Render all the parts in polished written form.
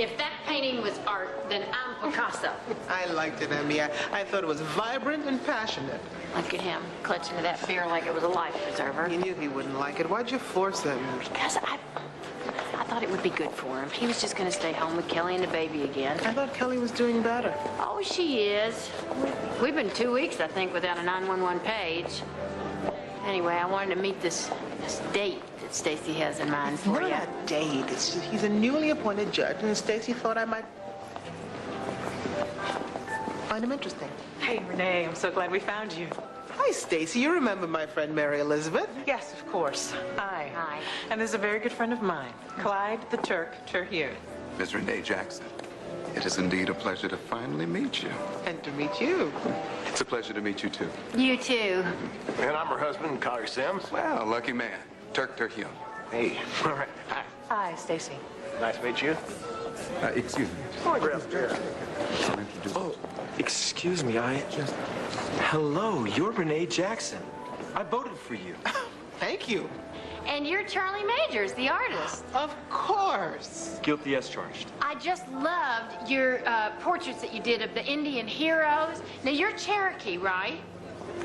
If that painting was art, then I'm Picasso. I liked it, Emmy. I thought it was vibrant and passionate. Look at him, clutching to that beer like it was a life preserver. You knew he wouldn't like it. Why'd you force him? Because I thought it would be good for him. He was just going to stay home with Kelly and the baby again. I thought Kelly was doing better. Oh, she is. We've been 2 weeks, I think, without a 911 page. Anyway, I wanted to meet this date that Stacy has in mind for you. Not a date. It's just, he's a newly appointed judge, and Stacy thought I might find him interesting. Hey, Renee, I'm so glad we found you. Hi, Stacy. You remember my friend Mary Elizabeth? Yes, of course. Hi. Hi. And this is a very good friend of mine, Clyde the Turk Terhune. Miss Renee Jackson, it is indeed a pleasure to finally meet you. And to meet you. It's a pleasure to meet you, too. You too. And I'm her husband, Collier Sims. Well, lucky man. Turk Terhune. Hey. All right. Hi. Hi, Stacy. Nice to meet you. Excuse me. Oh, excuse me, Hello, you're Renee Jackson. I voted for you. Thank you. And you're Charlie Majors, the artist. Of course. Guilty as charged. I just loved your portraits that you did of the Indian heroes. Now, you're Cherokee, right?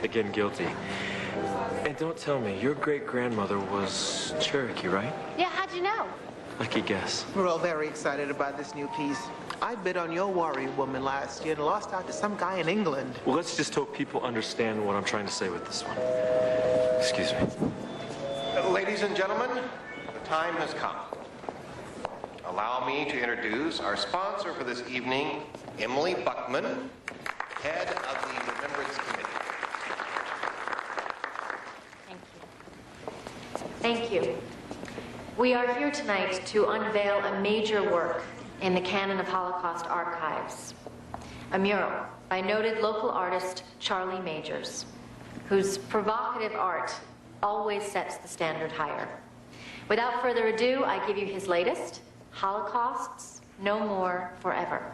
Again, guilty. And don't tell me, your great-grandmother was Cherokee, right? Yeah, how'd you know? Lucky guess. We're all very excited about this new piece. I bid on your Warrior Woman last year and lost out to some guy in England. Well, let's just hope people understand what I'm trying to say with this one. Excuse me. Ladies and gentlemen, the time has come. Allow me to introduce our sponsor for this evening, Emily Buckman, head of the Remembrance Committee. Thank you. We are here tonight to unveil a major work in the canon of Holocaust archives, a mural by noted local artist Charlie Majors, whose provocative art always sets the standard higher. Without further ado, I give you his latest, Holocausts No More Forever.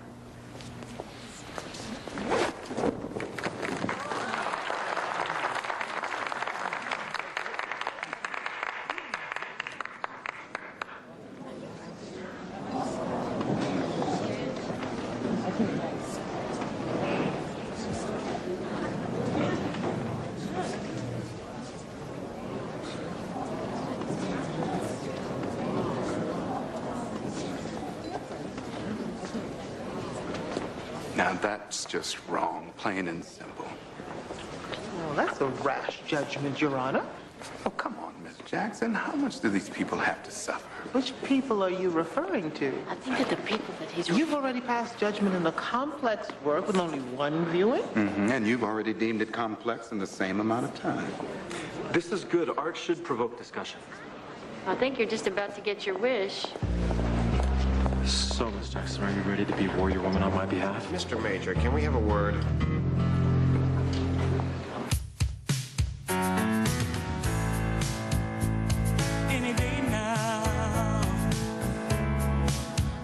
Now, that's just wrong, plain and simple. Well, that's a rash judgment, Your Honor. Oh, come on, Miss Jackson. How much do these people have to suffer? Which people are you referring to? I think of the people that he's... You've already passed judgment in a complex work with only one viewing? Mm-hmm. And you've already deemed it complex in the same amount of time. This is good. Art should provoke discussion. I think you're just about to get your wish. So, Miss Jackson, are you ready to be Warrior Woman on my behalf? Mr. Major, can we have a word? Any day now,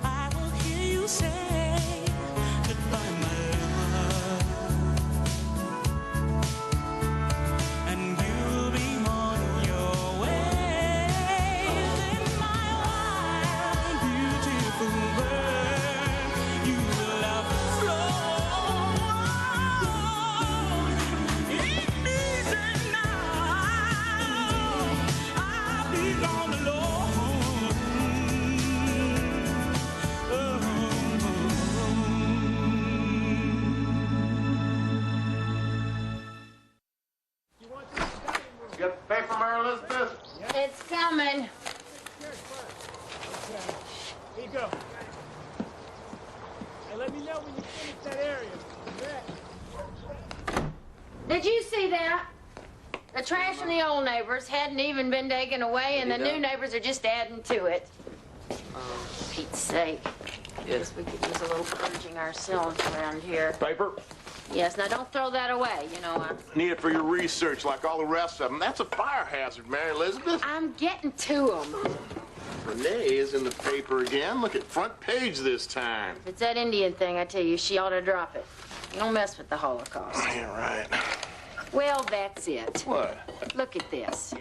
I will hear you say goodbye, my love, and you'll be on your way. In my wild, beautiful world, you will have flown. It's easy now. I'll be gone alone. You got the paper, Mary Elizabeth? It's coming. Here you go. Hey, let me know when you finish that area. Did you see that? The trash from the old neighbors hadn't even been taken away, and the new neighbors are just adding to it. For Pete's sake. Yes, we could use a little purging ourselves around here. Paper? Yes, now don't throw that away. You know, Need it for your research like all the rest of them. That's a fire hazard, Mary Elizabeth. I'm getting to them. Renee is in the paper again. Look at front page this time. If it's that Indian thing, I tell you, she ought to drop it. You don't mess with the Holocaust. Yeah, right. Well, that's it. What? Look at this.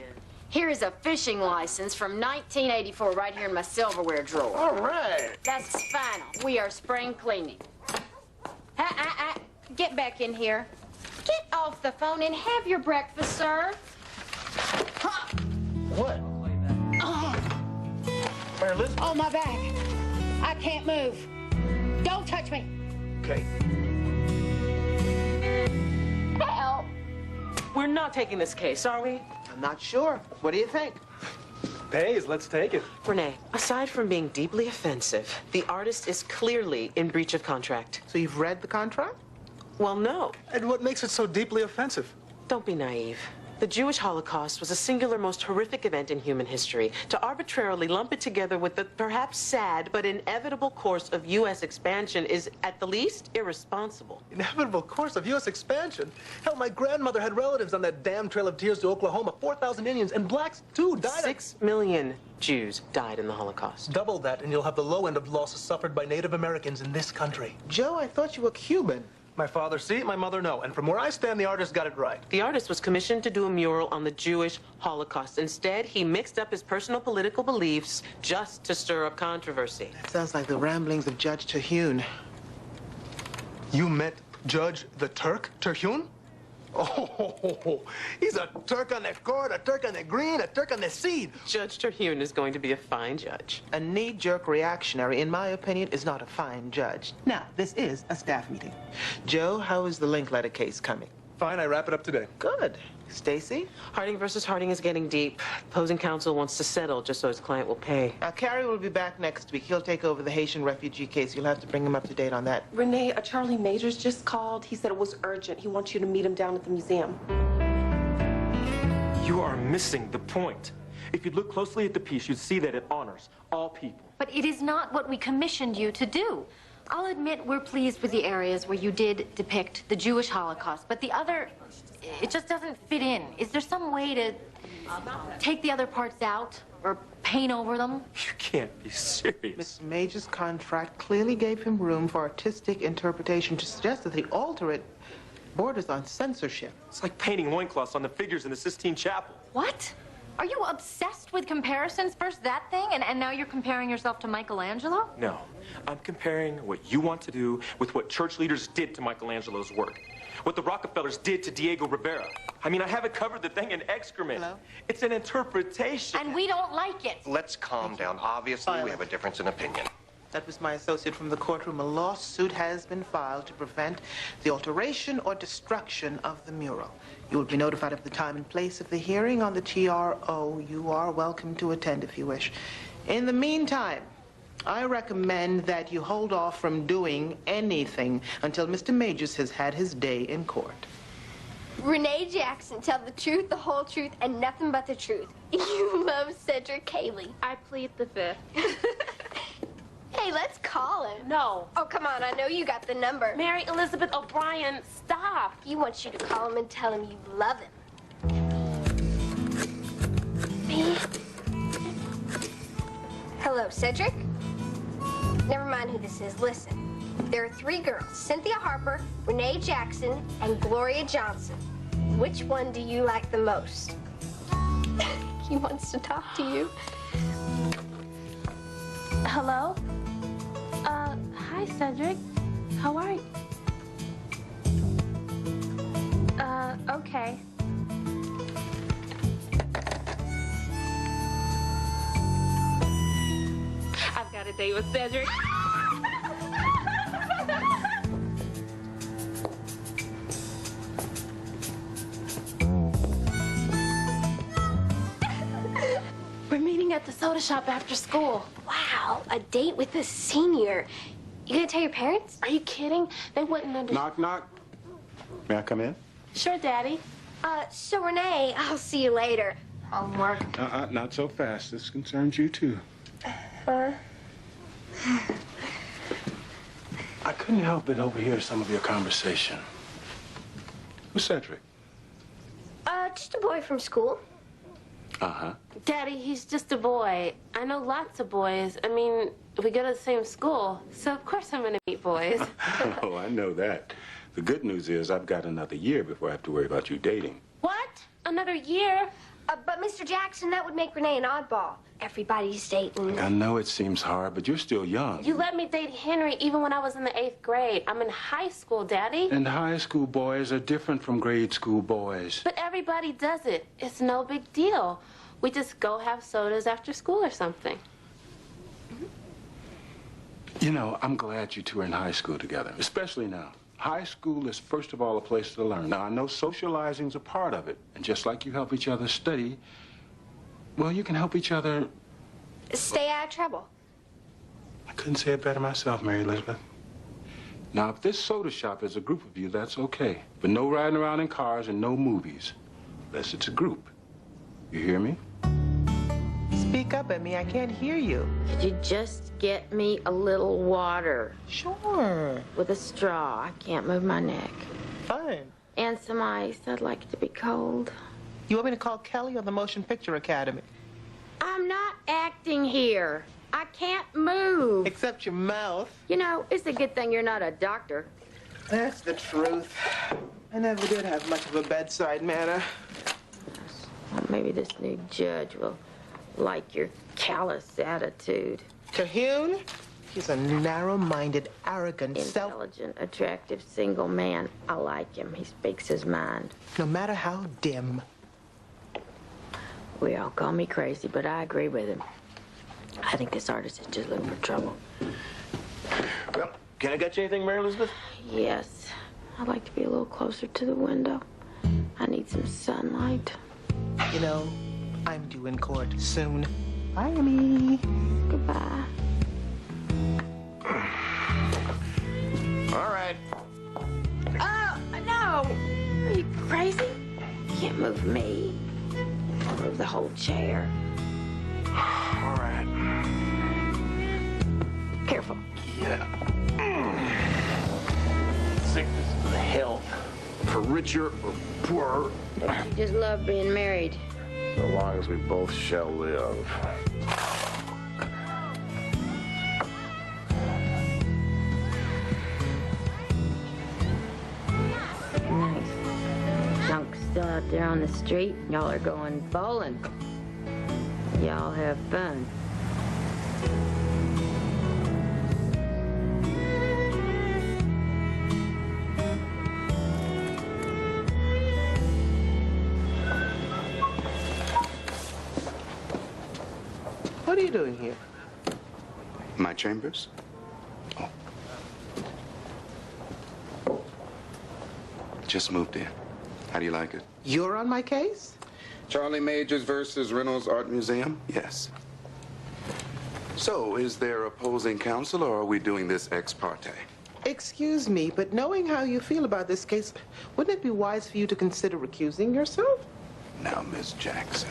Here is a fishing license from 1984 right here in my silverware drawer. All right. That's final. We are spring cleaning. Get back in here. Get off the phone and have your breakfast, sir. What? Mary Elizabeth? Oh, my back. I can't move. Don't touch me. Okay. Help. We're not taking this case, are we? I'm not sure. What do you think? Pays, let's take it. Renee, aside from being deeply offensive, the artist is clearly in breach of contract. So you've read the contract? Well, no. And what makes it so deeply offensive? Don't be naive. The Jewish Holocaust was a singular, most horrific event in human history. To arbitrarily lump it together with the perhaps sad but inevitable course of U.S. expansion is, at the least, irresponsible. Inevitable course of U.S. expansion? Hell, my grandmother had relatives on that damn Trail of Tears to Oklahoma. 4,000 Indians and blacks, too, died. 6 million Jews died in the Holocaust. Double that, and you'll have the low end of losses suffered by Native Americans in this country. Joe, I thought you were Cuban. My father, see, my mother, no. And from where I stand, the artist got it right. The artist was commissioned to do a mural on the Jewish Holocaust. Instead, he mixed up his personal political beliefs just to stir up controversy. Sounds like the ramblings of Judge Terhune. You met Judge the Turk, Terhune? Oh, he's a Turk on the court, a Turk on the green, a Turk on the seed. Judge Terhune is going to be a fine judge. A knee-jerk reactionary, in my opinion, is not a fine judge. Now, this is a staff meeting. Joe, how is the Linkletter case coming? Fine, I wrap it up today. Good. Stacy? Harding versus Harding is getting deep. Opposing counsel wants to settle just so his client will pay. Now, Carrie will be back next week. He'll take over the Haitian refugee case. You'll have to bring him up to date on that. Renee, Charlie Majors just called. He said it was urgent. He wants you to meet him down at the museum. You are missing the point. If you look closely at the piece, you'd see that it honors all people. But it is not what we commissioned you to do. I'll admit we're pleased with the areas where you did depict the Jewish Holocaust, but the other, it just doesn't fit in. Is there some way to take the other parts out or paint over them? You can't be serious. Mr. Major's contract clearly gave him room for artistic interpretation. To suggest that he alter it borders on censorship. It's like painting loincloths on the figures in the Sistine Chapel. What? Are you obsessed with comparisons? First that thing, and now you're comparing yourself to Michelangelo? No. I'm comparing what you want to do with what church leaders did to Michelangelo's work. What the Rockefellers did to Diego Rivera. I mean, I haven't covered the thing in excrement. Hello? It's an interpretation. And we don't like it. Let's calm down. Obviously, we have a difference in opinion. That was my associate from the courtroom. A lawsuit has been filed to prevent the alteration or destruction of the mural. You will be notified of the time and place of the hearing on the TRO. You are welcome to attend if you wish. In the meantime, I recommend that you hold off from doing anything until Mr. Majors has had his day in court. Renee Jackson, tell the truth, the whole truth, and nothing but the truth. You love Cedric Haley. I plead the fifth. Hey, let's call him. No. Oh, come on, I know you got the number. Mary Elizabeth O'Brien, stop. He wants you to call him and tell him you love him. Me? Hello, Cedric? Never mind who this is. Listen. There are 3 girls, Cynthia Harper, Renee Jackson, and Gloria Johnson. Which one do you like the most? He wants to talk to you. Hello? Hi, Cedric. How are you? Okay. I've got a date with Cedric. We're meeting at the soda shop after school. Wow, a date with a senior. You gonna tell your parents? Are you kidding? They wouldn't understand. Knock, knock. May I come in? Sure, Daddy. So Renee, I'll see you later. Homework. Not so fast. This concerns you, too. I couldn't help but overhear some of your conversation. Who's Cedric? Just a boy from school. Uh-huh. Daddy, he's just a boy. I know lots of boys. I mean, we go to the same school, so of course I'm gonna meet boys. Oh, I know that. The good news is I've got another year before I have to worry about you dating. What? Another year? But Mr. Jackson, that would make Renee an oddball. Everybody's dating. I know it seems hard, but you're still young. You let me date Henry even when I was in the 8th grade. I'm in high school, Daddy. And high school boys are different from grade school boys. But everybody does it. It's no big deal. We just go have sodas after school or something. You know, I'm glad you two are in high school together, especially now. High school is, first of all, a place to learn. Now, I know socializing's a part of it. And just like you help each other study, well, you can help each other... Stay out of trouble. I couldn't say it better myself, Mary Elizabeth. Now, if this soda shop is a group of you, that's okay. But no riding around in cars and no movies. Unless it's a group. You hear me? Speak up, Emmy. I can't hear you. Could you just get me a little water? Sure. With a straw. I can't move my neck. Fine. And some ice. I'd like it to be cold. You want me to call Kelly or the Motion Picture Academy? I'm not acting here. I can't move. Except your mouth. You know, it's a good thing you're not a doctor. That's the truth. I never did have much of a bedside manner. Well, maybe this new judge will like your callous attitude. Terhune? He's a narrow-minded, arrogant, Intelligent, attractive, single man. I like him. He speaks his mind. No matter how dim. We all call me crazy, but I agree with him. I think this artist is just looking for trouble. Well, can I get you anything, Mary Elizabeth? Yes. I'd like to be a little closer to the window. I need some sunlight. You know, I'm due in court soon. Bye, Emmy. Goodbye. All right. Oh, no! Are you crazy? You can't move me. I'll move the whole chair. All right. Careful. Yeah. Sickness is health. For richer or poorer. Don't you just love being married? So long as we both shall live. Nice. Junk's still out there on the street. Y'all are going bowling. Y'all have fun. What are you doing here? My chambers? Oh. Just moved in. How do you like it? You're on my case? Charlie Majors versus Reynolds Art Museum? Yes. So, is there opposing counsel, or are we doing this ex parte? Excuse me, but knowing how you feel about this case, wouldn't it be wise for you to consider recusing yourself? Now, Miss Jackson,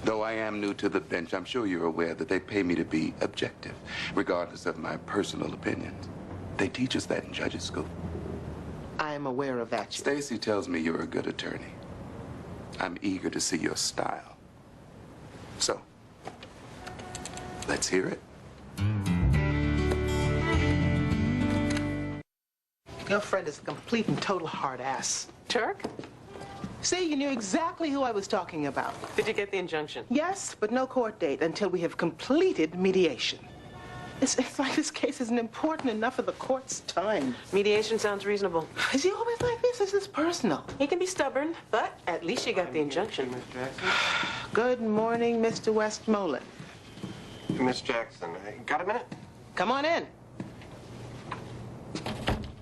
though I am new to the bench, I'm sure you're aware that they pay me to be objective, regardless of my personal opinions. They teach us that in judges' school. I am aware of that. Stacy tells me you're a good attorney. I'm eager to see your style. So, let's hear it. Your friend is a complete and total hard ass. Turk? See, you knew exactly who I was talking about. Did you get the injunction? Yes, but no court date until we have completed mediation. It's like this case isn't important enough for the court's time. Mediation sounds reasonable. Is he always like this? Is this personal? He can be stubborn, but at least you got the injunction. Miss Jackson? Good morning, Mr. Westmoreland. Miss Jackson, got a minute? Come on in.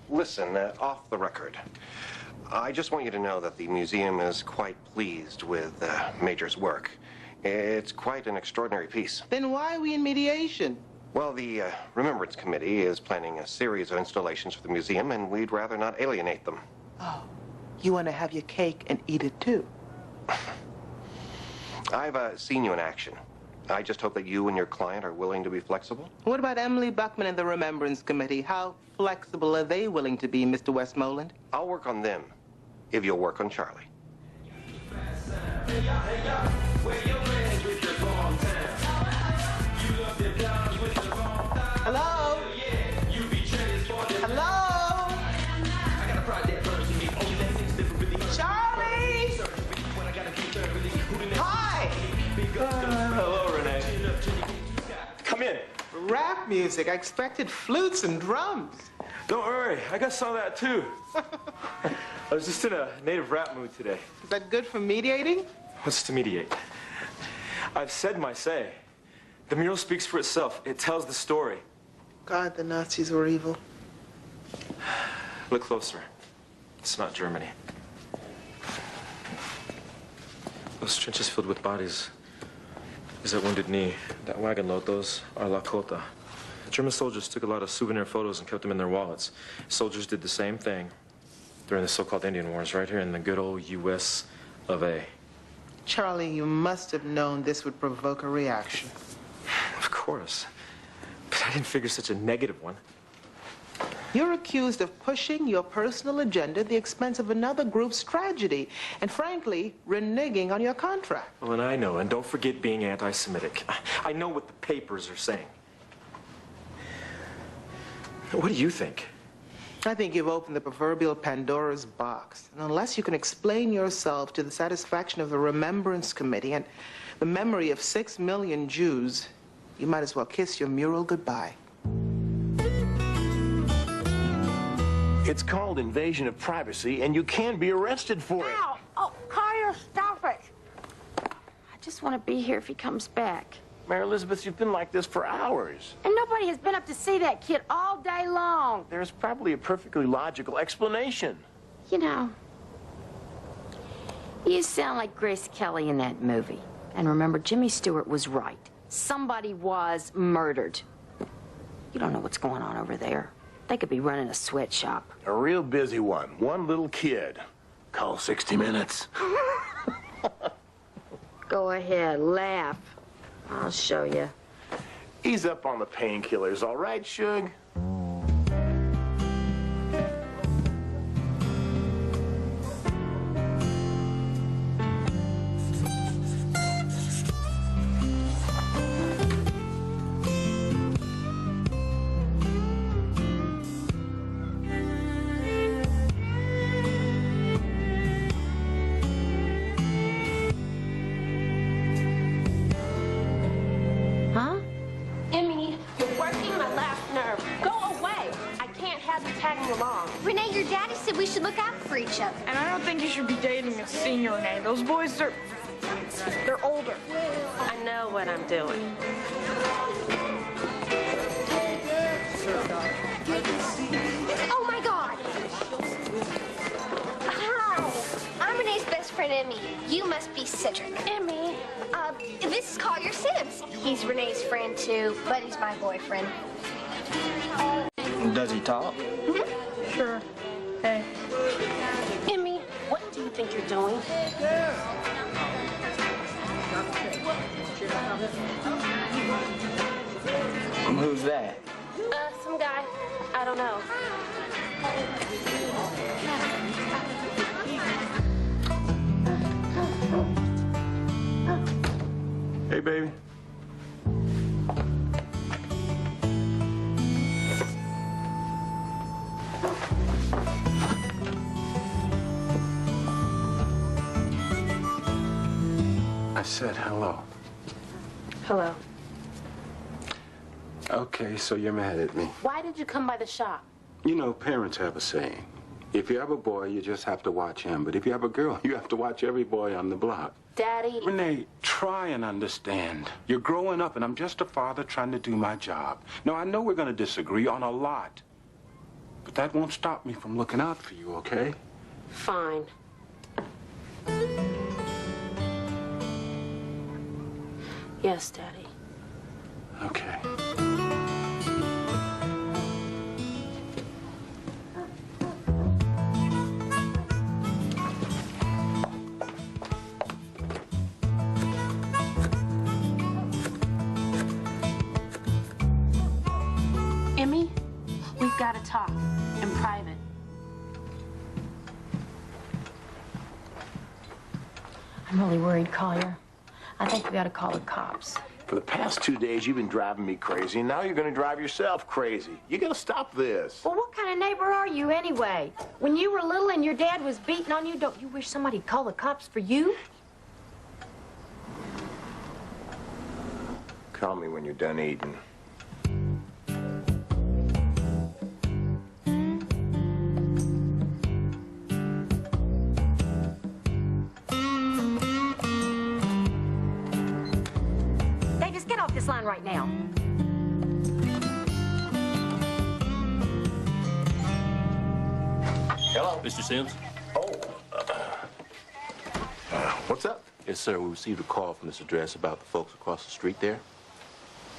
Listen, off the record. I just want you to know that the museum is quite pleased with Major's work. It's quite an extraordinary piece. Then why are we in mediation? Well, the Remembrance Committee is planning a series of installations for the museum, and we'd rather not alienate them. Oh, you want to have your cake and eat it too? I've seen you in action. I just hope that you and your client are willing to be flexible. What about Emily Buckman and the Remembrance Committee? How flexible are they willing to be, Mr. Westmoreland? I'll work on them if you'll work on Charlie. Hello? Hello? Charlie? rap music. I expected flutes and drums. Don't worry, I got some of that too. I was just in a native rap mood today. Is that good for mediating? What's to mediate? I've said my say. The mural speaks for itself. It tells the story. God, the Nazis were evil. Look closer. It's not Germany. Those trenches filled with bodies is that Wounded Knee. That wagon load, those are Lakota. German soldiers took a lot of souvenir photos and kept them in their wallets. Soldiers did the same thing during the so-called Indian Wars right here in the good old U.S. of A. Charlie, you must have known this would provoke a reaction. Of course. But I didn't figure such a negative one. You're accused of pushing your personal agenda at the expense of another group's tragedy, and frankly, reneging on your contract. Well, and I know, and don't forget being anti-Semitic. I know what the papers are saying. What do you think? I think you've opened the proverbial Pandora's box. And unless you can explain yourself to the satisfaction of the Remembrance Committee and the memory of 6 million Jews, you might as well kiss your mural goodbye. It's called invasion of privacy, and you can be arrested for it. Ow! Oh, Collier, stop it! I just want to be here if he comes back. Mary Elizabeth, you've been like this for hours. And nobody has been up to see that kid all day long. There's probably a perfectly logical explanation. You know, you sound like Grace Kelly in that movie. And remember, Jimmy Stewart was right. Somebody was murdered. You don't know what's going on over there. They could be running a sweatshop. A real busy one. One little kid. Call 60 Minutes. Go ahead, laugh. I'll show you. Ease up on the painkillers, all right, Suge? Renee, your daddy said we should look out for each other. And I don't think you should be dating a senior, Renee. Those boys, they're older. I know what I'm doing. Oh, my God. Hi. I'm Renee's best friend, Emmy. You must be Cedric. Emmy. This is Collier Sims. He's Renee's friend, too, but he's my boyfriend. Does he talk? Mm-hmm. Sure. Hey. Emmy, what do you think you're doing? Who's that? Some guy. I don't know. Hey, baby. I said hello. Hello. Okay, so you're mad at me. Why did you come by the shop? You know, parents have a saying. If you have a boy, you just have to watch him. But if you have a girl, you have to watch every boy on the block. Daddy. Renee, try and understand. You're growing up, and I'm just a father trying to do my job. Now, I know we're going to disagree on a lot. But that won't stop me from looking out for you, okay? Fine. Yes, Daddy. Okay. Emmy, we've got to talk in private. I'm really worried, Collier. I think we got to call the cops. For the past 2 days, you've been driving me crazy, and now you're going to drive yourself crazy. You got to stop this. Well, what kind of neighbor are you anyway? When you were little and your dad was beating on you, don't you wish somebody'd call the cops for you? Call me when you're done eating. this line right now. Hello? Mr. Sims? What's up? Yes, sir. We received a call from this address about the folks across the street there.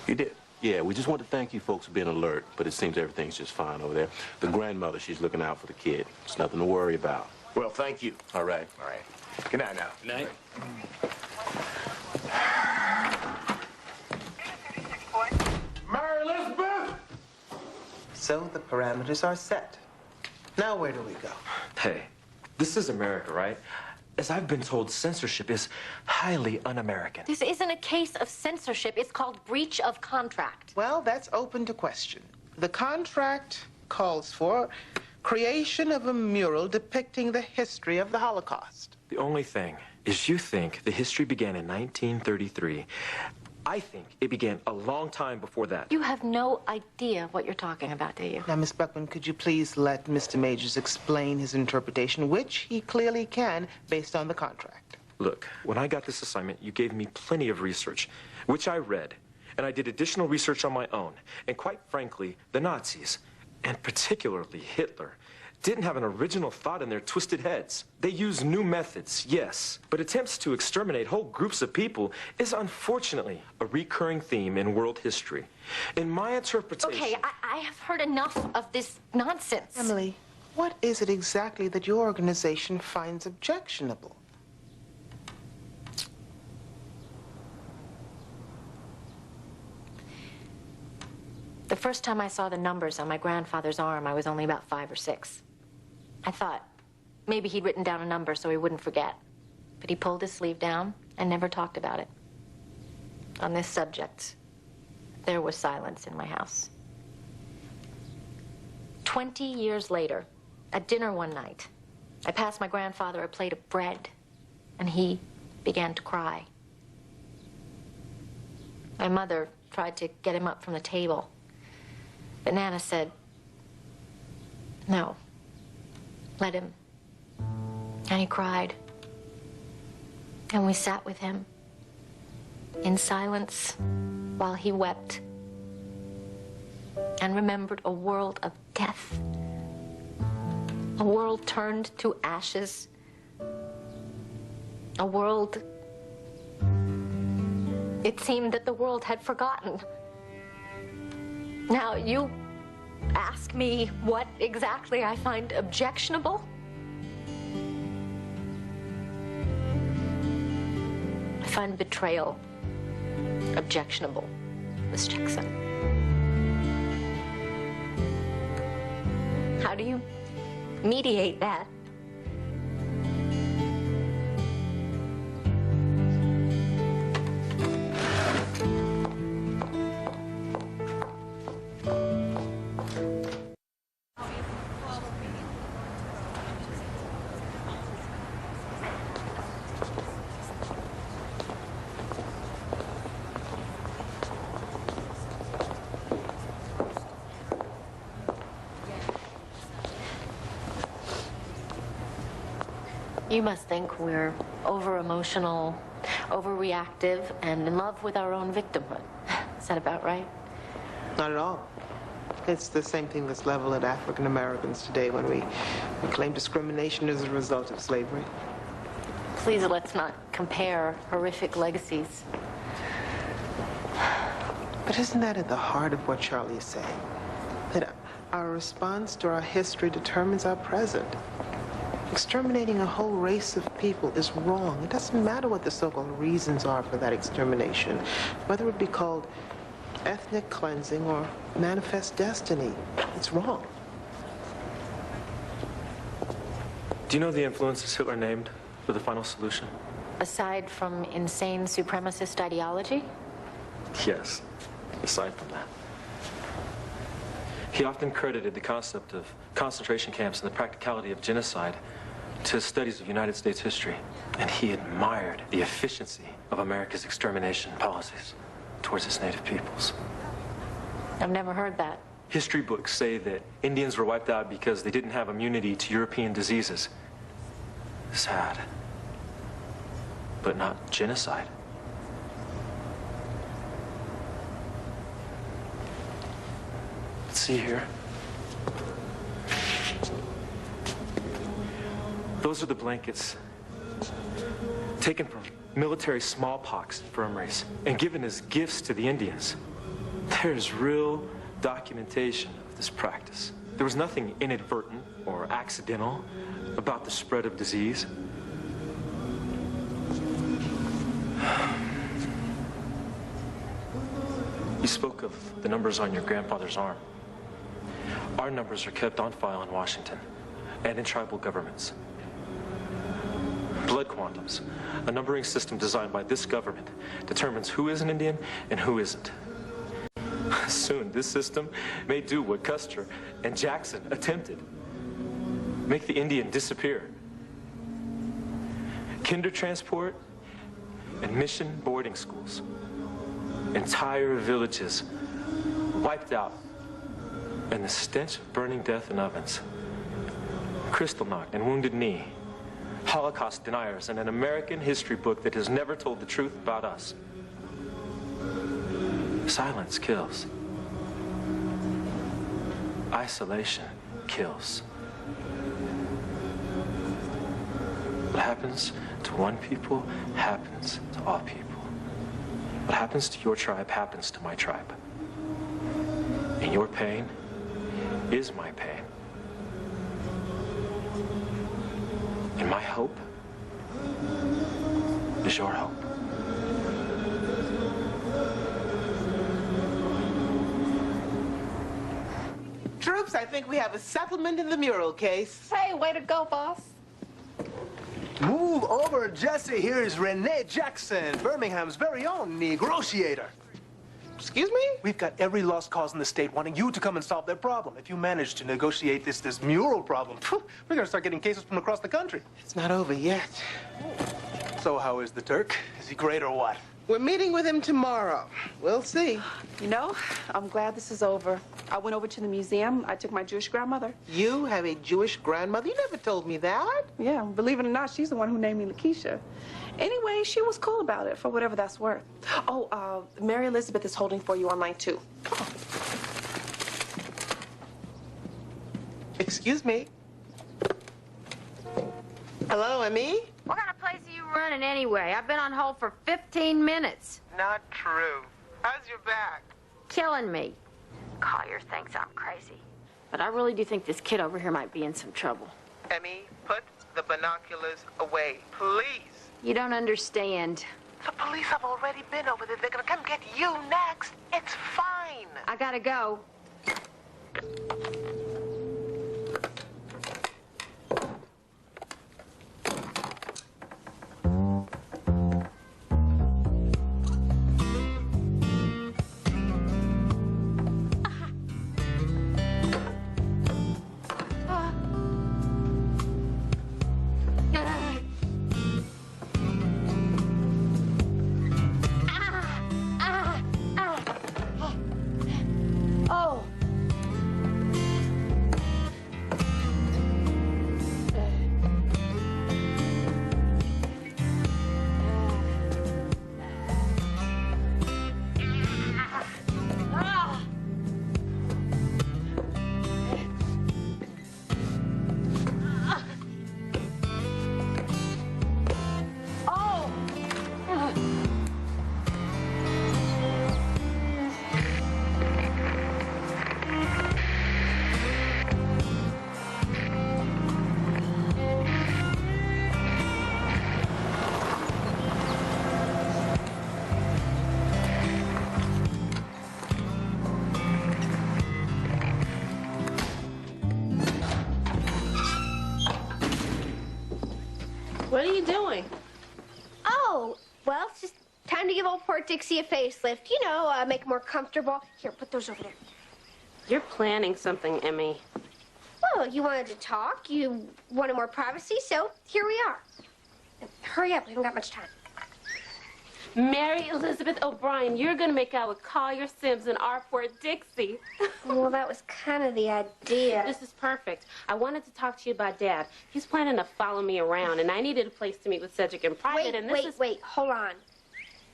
You did? Yeah, we just want to thank you folks for being alert, but it seems everything's just fine over there. The grandmother, she's looking out for the kid. It's nothing to worry about. Well, thank you. All right. All right. Good night now. Good night. Mary Elizabeth! So the parameters are set. Now where do we go? Hey, this is America, right? As I've been told, censorship is highly un-American. This isn't a case of censorship. It's called breach of contract. Well, that's open to question. The contract calls for creation of a mural depicting the history of the Holocaust. The only thing is you think the history began in 1933. I think it began a long time before that. You have no idea what you're talking about, do you? Now, Miss Buckman, could you please let Mr. Majors explain his interpretation, which he clearly can, based on the contract? Look, when I got this assignment, you gave me plenty of research, which I read, and I did additional research on my own. And quite frankly, the Nazis, and particularly Hitler, didn't have an original thought in their twisted heads. They used new methods, yes, but attempts to exterminate whole groups of people is unfortunately a recurring theme in world history. In my interpretation... Okay, I have heard enough of this nonsense. Emily, what is it exactly that your organization finds objectionable? The first time I saw the numbers on my grandfather's arm, I was only about 5 or 6. I thought maybe he'd written down a number so he wouldn't forget. But he pulled his sleeve down and never talked about it. On this subject, there was silence in my house. 20 years later, at dinner one night, I passed my grandfather a plate of bread, and he began to cry. My mother tried to get him up from the table, but Nana said, "No, let him." And he cried. And we sat with him in silence while he wept and remembered a world of death, a world turned to ashes, a world it seemed that the world had forgotten. Now, you ask me what exactly I find objectionable? I find betrayal objectionable, Miss Jackson. How do you mediate that? You must think we're over-emotional, overreactive, and in love with our own victimhood. Is that about right? Not at all. It's the same thing that's leveled at African Americans today when we claim discrimination as a result of slavery. Please, let's not compare horrific legacies. But isn't that at the heart of what Charlie is saying? That our response to our history determines our present. Exterminating a whole race of people is wrong. It doesn't matter what the so-called reasons are for that extermination, whether it be called ethnic cleansing or manifest destiny. It's wrong. Do you know the influences Hitler named for the final solution? Aside from insane supremacist ideology? Yes, aside from that. He often credited the concept of concentration camps and the practicality of genocide to his studies of United States history. And he admired the efficiency of America's extermination policies towards its native peoples. I've never heard that. History books say that Indians were wiped out because they didn't have immunity to European diseases. Sad, but not genocide. see here? Those are the blankets taken from military smallpox infirmaries and given as gifts to the Indians. There's real documentation of this practice. There was nothing inadvertent or accidental about the spread of disease. You spoke of the numbers on your grandfather's arm. Our numbers are kept on file in Washington and in tribal governments. Blood quantums, a numbering system designed by this government, determines who is an Indian and who isn't. Soon, this system may do what Custer and Jackson attempted. Make the Indian disappear. Kinder transport and mission boarding schools. Entire villages wiped out, and the stench of burning death in ovens. Kristallnacht and Wounded Knee, Holocaust deniers, and an American history book that has never told the truth about us. Silence kills. Isolation kills. What happens to one people happens to all people. What happens to your tribe happens to my tribe. And your pain is my pain. And my hope is your hope. Troops, I think we have a settlement in the mural case. Hey, way to go, boss. Move over, Jesse. Here is Renee Jackson, Birmingham's very own negotiator. Excuse me? We've got every lost cause in the state wanting you to come and solve their problem. If you manage to negotiate this mural problem, we're gonna start getting cases from across the country. It's not over yet. So how is the Turk? Is he great or what? We're meeting with him tomorrow. We'll see. You know, I'm glad this is over. I went over to the museum. I took my Jewish grandmother. You have a Jewish grandmother? You never told me that. Yeah, believe it or not, she's the one who named me Lakeisha. Anyway, she was cool about it, for whatever that's worth. Oh, Mary Elizabeth is holding for you online, too. Excuse me. Hello, Emmy? What kind of place are you running anyway? I've been on hold for 15 minutes. Not true. How's your back? Killing me. Collier thinks I'm crazy. But I really do think this kid over here might be in some trouble. Emmy, put the binoculars away, please. You don't understand. The police have already been over there. They're gonna come get you next. It's fine. I gotta go. What are you doing? Oh, well, it's just time to give old Port Dixie a facelift. You know, make it more comfortable. Here, put those over there. You're planning something, Emmy. Well, you wanted to talk. You wanted more privacy, so here we are. Hurry up, we haven't got much time. Mary Elizabeth O'Brien, you're gonna make out with Collier Sims in our Port Dixie. Well, that was kind of the idea. This is perfect. I wanted to talk to you about Dad. He's planning to follow me around, and I needed a place to meet with Cedric in private, and this is... Wait, hold on.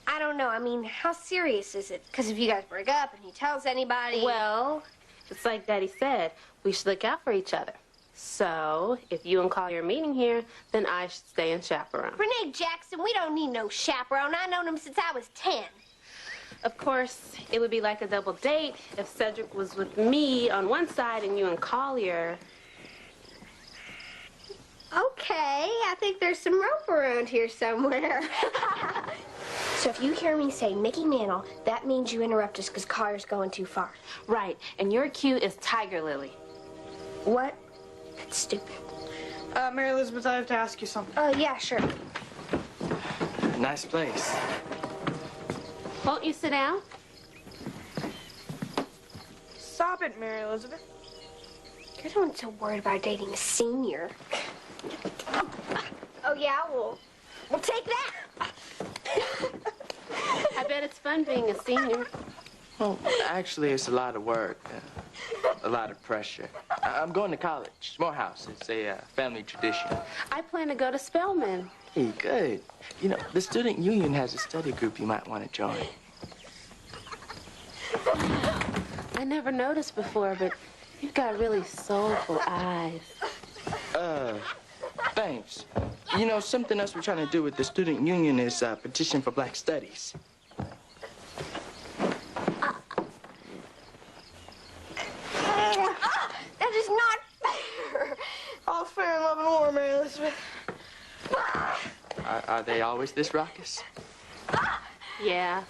I don't know. I mean, how serious is it? Because if you guys break up and he tells anybody... Well, It's like Daddy said, we should look out for each other. So, if you and Collier are meeting here, then I should stay and chaperone. Renee Jackson, we don't need no chaperone. I've known him since I was 10. Of course, it would be like a double date if Cedric was with me on one side and you and Collier. Okay, I think there's some rope around here somewhere. So if you hear me say Mickey Mantle, that means you interrupt us because Collier's going too far. Right, and your cue is Tiger Lily. What? That's stupid. Mary Elizabeth, I have to ask you something. Oh, yeah, sure. Nice place. Won't you sit down? Stop it, Mary Elizabeth. You're the one so worried about dating a senior. Oh, yeah, we'll take that. I bet it's fun being a senior. Well, actually, it's a lot of work, a lot of pressure. I'm going to college, Morehouse. It's a family tradition. I plan to go to Spelman. Hey, good. You know, the student union has a study group you might want to join. I never noticed before, but you've got really soulful eyes. Thanks. You know, something else we're trying to do with the student union is petition for black studies. That is not fair. All fair in love and war, Mary Elizabeth. Are they always this raucous? Yeah.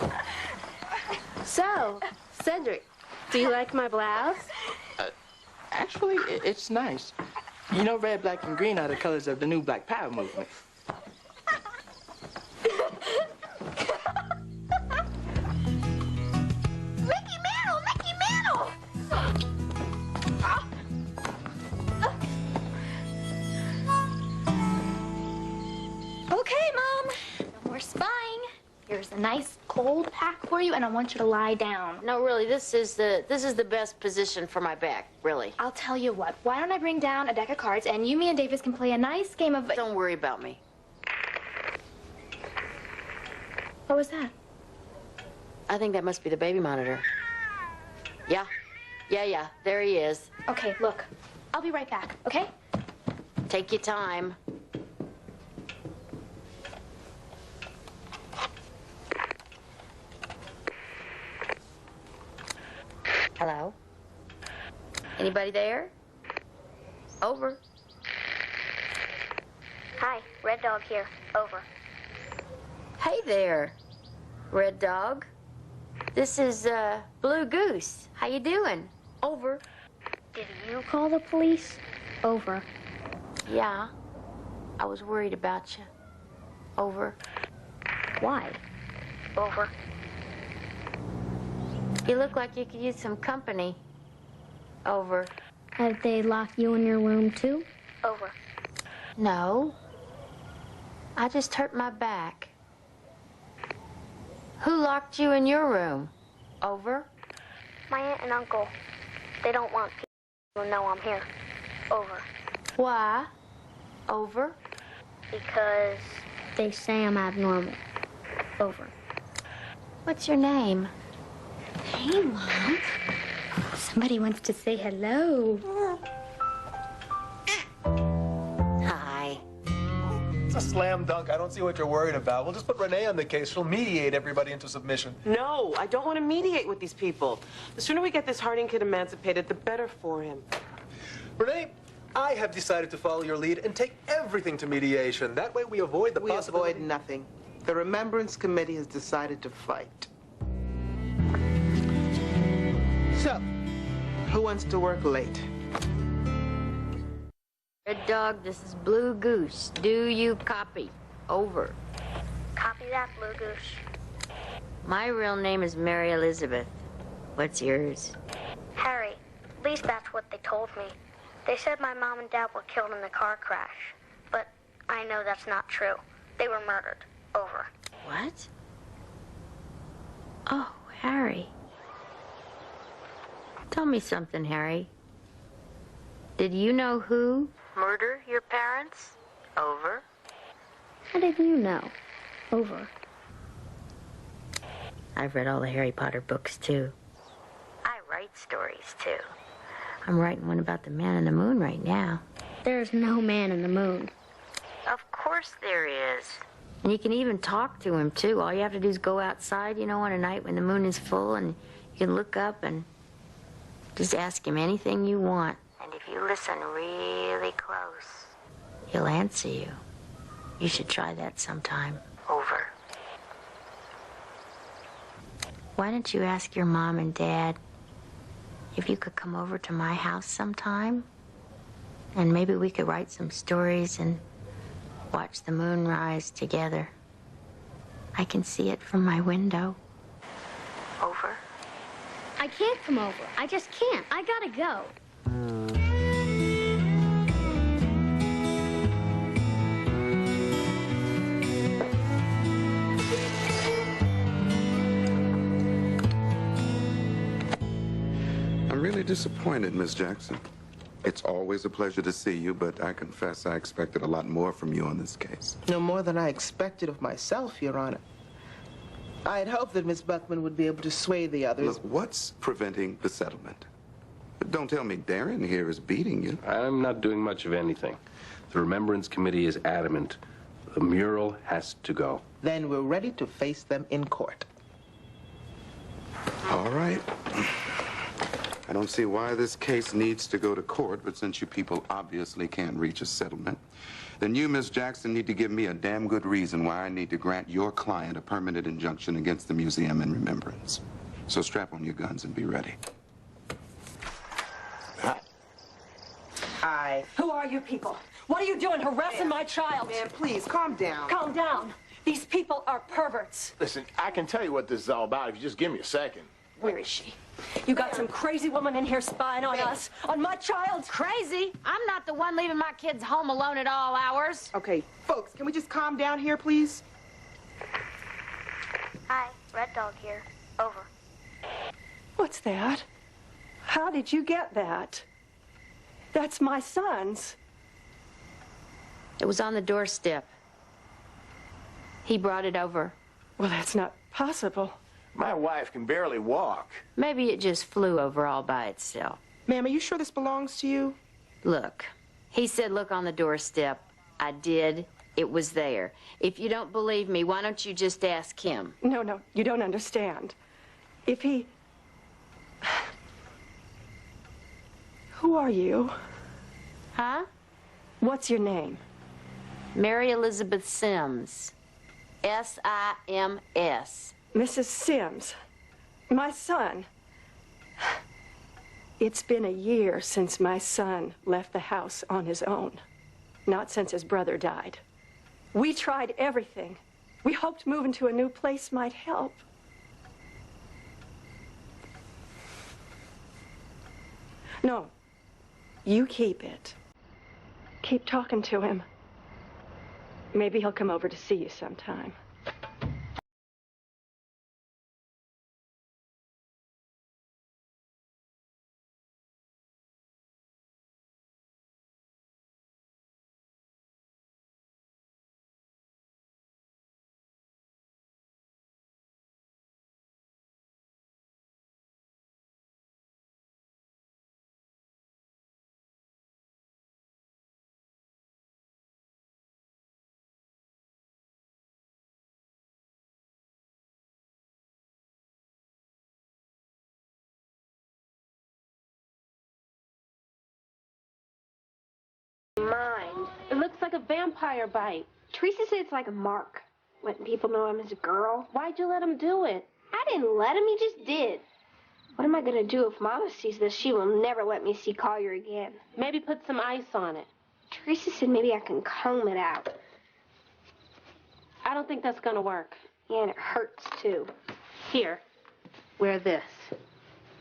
So, Cedric, do you like my blouse? Actually, it's nice. You know, red, black, and green are the colors of the new Black Power movement. Mickey Mantle! Mickey Mantle! Okay, Mom. No more spying. Here's a nice cold pack for you, and I want you to lie down. No, really, this is the best position for my back, really. I'll tell you what. Why don't I bring down a deck of cards, and you, me, and Davis can play a nice game of... Don't worry about me. What was that? I think that must be the baby monitor. Yeah. Yeah. There he is. Okay, look. I'll be right back, okay? Take your time. Hello? Anybody there? Over. Hi, Red Dog here. Over. Hey there, Red Dog. This is, Blue Goose. How you doing? Over. Did you call the police? Over. Yeah. I was worried about you. Over. Why? Over. You look like you could use some company. Over. Have they locked you in your room, too? Over. No. I just hurt my back. Who locked you in your room? Over. My aunt and uncle. They don't want people to know I'm here. Over. Why? Over. Because they say I'm abnormal. Over. What's your name? Hey, Mom. Somebody wants to say hello. Hi. It's a slam dunk. I don't see what you're worried about. We'll just put Renee on the case. She'll mediate everybody into submission. No, I don't want to mediate with these people. The sooner we get this Harding kid emancipated, the better for him. Renee, I have decided to follow your lead and take everything to mediation. That way we avoid the possibility... We avoid nothing. The Remembrance Committee has decided to fight. So, who wants to work late? Red Dog, this is Blue Goose. Do you copy? Over. Copy that, Blue Goose. My real name is Mary Elizabeth. What's yours? Harry. At least that's what they told me. They said my mom and dad were killed in the car crash. But I know that's not true. They were murdered. Over. What? Oh, Harry. Tell me something, Harry. Did you know who murdered your parents? Over. How did you know? Over. I've read all the Harry Potter books, too. I write stories, too. I'm writing one about the man in the moon right now. There's no man in the moon. Of course there is. And you can even talk to him, too. All you have to do is go outside, you know, on a night when the moon is full, and you can look up and just ask him anything you want. And if you listen really close, he'll answer you. You should try that sometime. Over. Why don't you ask your mom and dad if you could come over to my house sometime? And maybe we could write some stories and watch the moon rise together. I can see it from my window. Over. I can't come over. I just can't. I gotta go. I'm really disappointed, Miss Jackson. It's always a pleasure to see you, but I confess I expected a lot more from you on this case. No more than I expected of myself, Your Honor. I had hoped that Miss Buckman would be able to sway the others. Look, what's preventing the settlement? Don't tell me Darren here is beating you. I'm not doing much of anything. The Remembrance Committee is adamant. The mural has to go. Then we're ready to face them in court. All right. I don't see why this case needs to go to court, but since you people obviously can't reach a settlement, then you, Miss Jackson, need to give me a damn good reason why I need to grant your client a permanent injunction against the museum in remembrance. So strap on your guns and be ready. Hi. Who are you people? What are you doing harassing my child? Ma'am, please, calm down. Calm down. These people are perverts. Listen, I can tell you what this is all about if you just give me a second. Where is she? You got some crazy woman in here spying on us, on my child. Crazy? I'm not the one leaving my kids home alone at all hours. Okay, folks, can we just calm down here, please? Hi, Red Dog here. Over. What's that? How did you get that? That's my son's. It was on the doorstep. He brought it over. Well, that's not possible. My wife can barely walk. Maybe it just flew over all by itself. Ma'am, are you sure this belongs to you? Look, he said look on the doorstep. I did. It was there. If you don't believe me, why don't you just ask him? No, you don't understand. If he... Who are you? Huh? What's your name? Mary Elizabeth Sims. S-I-M-S. Mrs. Sims. My son. It's been a year since my son left the house on his own. Not since his brother died. We tried everything. We hoped moving to a new place might help. No. You keep it. Keep talking to him. Maybe he'll come over to see you sometime. Mind. It looks like a vampire bite. Teresa said it's like a mark. Letting people know I'm his girl. Why'd you let him do it? I didn't let him, he just did. What am I gonna do if Mama sees this? She will never let me see Collier again. Maybe put some ice on it. Teresa said maybe I can comb it out. I don't think that's gonna work. Yeah, and it hurts too. Here, wear this.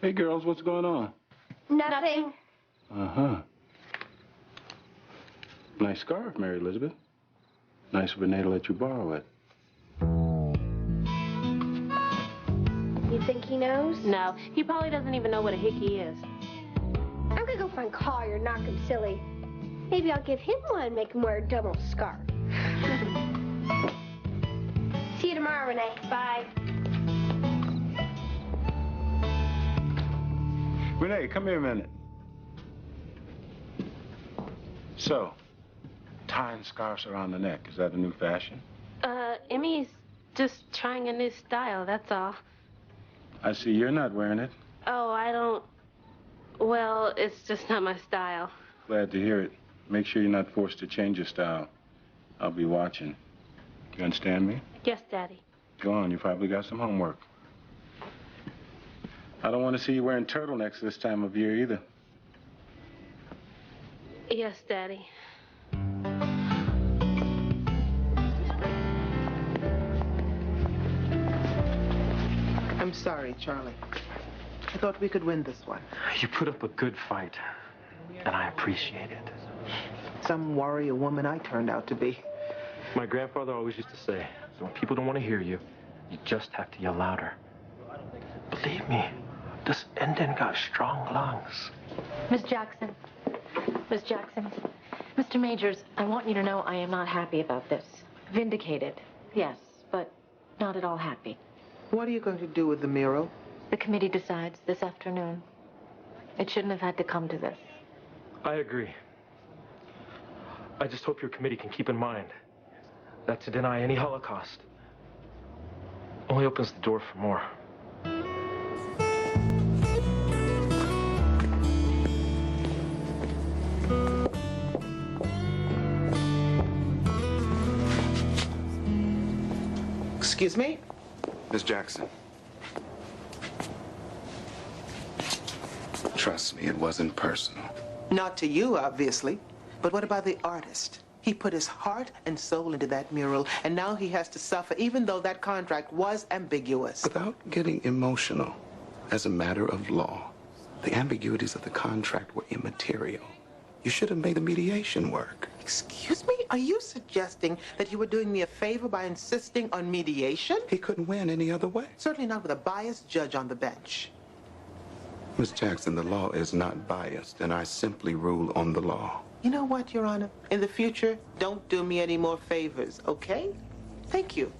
Hey, girls, what's going on? Nothing. Uh-huh. Nice scarf, Mary Elizabeth. Nice of Renee to let you borrow it. You think he knows? No, he probably doesn't even know what a hickey is. I'm gonna go find Collier and knock him silly. Maybe I'll give him one and make him wear a double scarf. See you tomorrow, Renee. Bye. Renee, come here a minute. So, tying scarves around the neck, is that a new fashion? Emmy's just trying a new style, that's all. I see you're not wearing it. Oh, I don't... Well, it's just not my style. Glad to hear it. Make sure you're not forced to change your style. I'll be watching. You understand me? Yes, Daddy. Go on, you probably got some homework. I don't want to see you wearing turtlenecks this time of year either. Yes, Daddy. I'm sorry, Charlie. I thought we could win this one. You put up a good fight, and I appreciate it. Some warrior woman I turned out to be. My grandfather always used to say, when people don't want to hear you, you just have to yell louder. Believe me, this Indian got strong lungs. Miss Jackson. Miss Jackson. Mr. Majors, I want you to know I am not happy about this. Vindicated, yes, but not at all happy. What are you going to do with the mural? The committee decides this afternoon. It shouldn't have had to come to this. I agree. I just hope your committee can keep in mind that to deny any Holocaust only opens the door for more. Excuse me? Miss Jackson. Trust me, it wasn't personal. Not to you, obviously. But what about the artist? He put his heart and soul into that mural, and now he has to suffer, even though that contract was ambiguous. Without getting emotional, as a matter of law, the ambiguities of the contract were immaterial. You should have made the mediation work. Excuse me? Are you suggesting that you were doing me a favor by insisting on mediation? He couldn't win any other way. Certainly not with a biased judge on the bench. Miss Jackson, the law is not biased, and I simply rule on the law. You know what, Your Honor? In the future, don't do me any more favors, okay? Thank you.